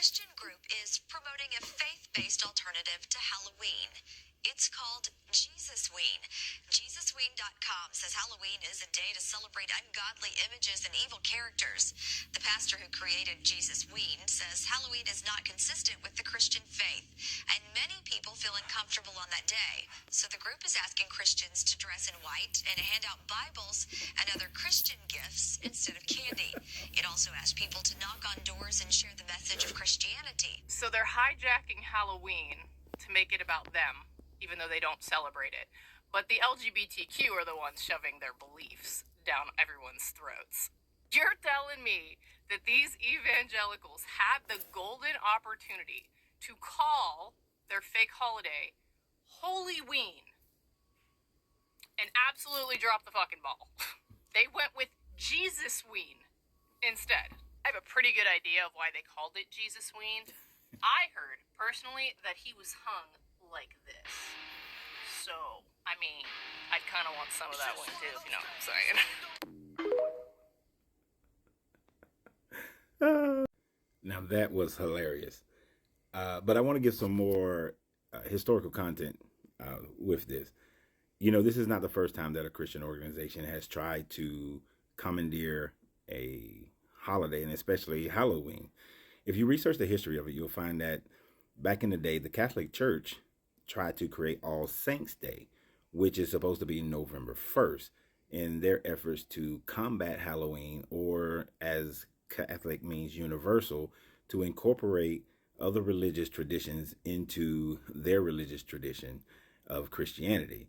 Christian group is promoting a faith-based alternative to Halloween. It's called Jesus-ween. Jesus-ween.com says Halloween is a day to celebrate ungodly images and evil characters. The pastor who created Jesus-ween says Halloween is not consistent with the Christian faith, and many people feel uncomfortable on that day. So the group is asking Christians to dress in white and hand out Bibles and other Christian gifts instead of candy. It also asks people to knock on doors and share the message of Christianity. So they're hijacking Halloween to make it about them, even though they don't celebrate it. But the LGBTQ are the ones shoving their beliefs down everyone's throats. You're telling me that these evangelicals had the golden opportunity to call their fake holiday Holy-ween and absolutely drop the fucking ball. They went with Jesus-ween instead. I have a pretty good idea of why they called it Jesus-ween. I heard, personally, that he was hung like this. So, I mean, I'd kind of want some of that one too, if you know what I'm saying. Now that was hilarious. But I want to give some more historical content with this. You know, this is not the first time that a Christian organization has tried to commandeer a holiday, and especially Halloween. If you research the history of it, you'll find that back in the day, the Catholic Church tried to create All Saints Day, which is supposed to be November 1st, in their efforts to combat Halloween, or as Catholic means universal, to incorporate other religious traditions into their religious tradition of Christianity.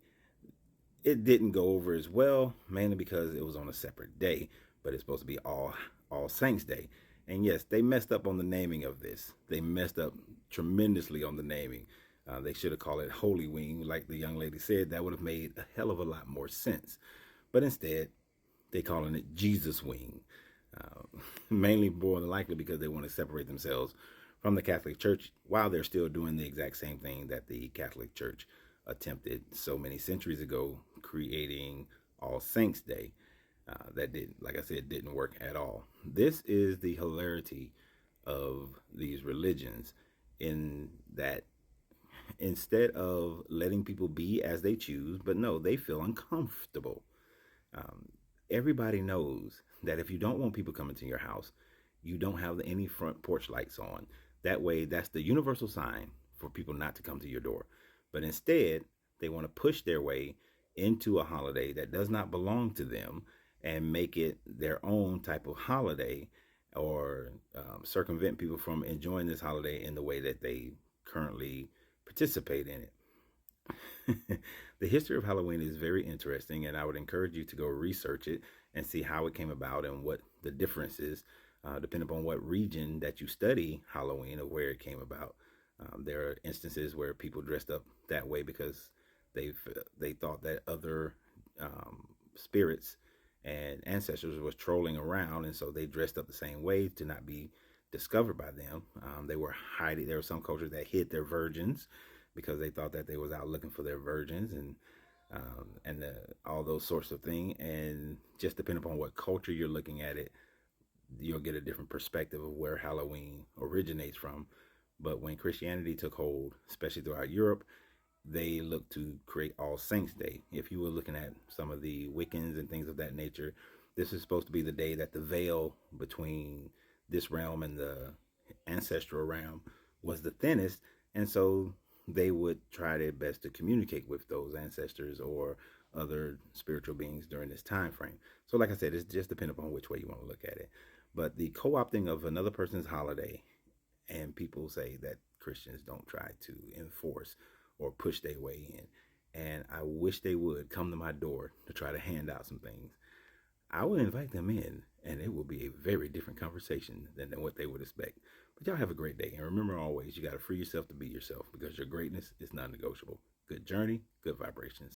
It didn't go over as well, mainly because it was on a separate day, but it's supposed to be All Saints Day. And yes, they messed up on the naming of this. They messed up tremendously on the naming. They should have called it Holy-ween, like the young lady said. That would have made a hell of a lot more sense. But instead, they're calling it Jesus-ween. Mainly more than likely because they want to separate themselves from the Catholic Church while they're still doing the exact same thing that the Catholic Church attempted so many centuries ago, creating All Saints Day. That didn't, like I said, didn't work at all. This is the hilarity of these religions, in that instead of letting people be as they choose, but no, they feel uncomfortable. Everybody knows that if you don't want people coming to your house, you don't have any front porch lights on. That way, that's the universal sign for people not to come to your door. But instead, they want to push their way into a holiday that does not belong to them and make it their own type of holiday, or circumvent people from enjoying this holiday in the way that they currently participate in it. The history of Halloween is very interesting, and I would encourage you to go research it and see how it came about and what the difference is, depending upon what region that you study Halloween, or where it came about. There are instances where people dressed up that way because they thought that other spirits and ancestors was trolling around, and so they dressed up the same way to not be discovered by them. They were hiding. There were some cultures that hid their virgins because they thought that they was out looking for their virgins, and all those sorts of things. And just depending upon what culture you're looking at it, you'll get a different perspective of where Halloween originates from. But when Christianity took hold, especially throughout Europe, they looked to create All Saints Day. If you were looking at some of the Wiccans and things of that nature, this is supposed to be the day that the veil between this realm and the ancestral realm was the thinnest. And so they would try their best to communicate with those ancestors or other spiritual beings during this time frame. So like I said, it's just depending upon which way you want to look at it. But the co-opting of another person's holiday, and people say that Christians don't try to enforce or push their way in. And I wish they would come to my door to try to hand out some things. I would invite them in, and it will be a very different conversation than what they would expect. But y'all have a great day. And remember always, you got to free yourself to be yourself, because your greatness is non-negotiable. Good journey, good vibrations.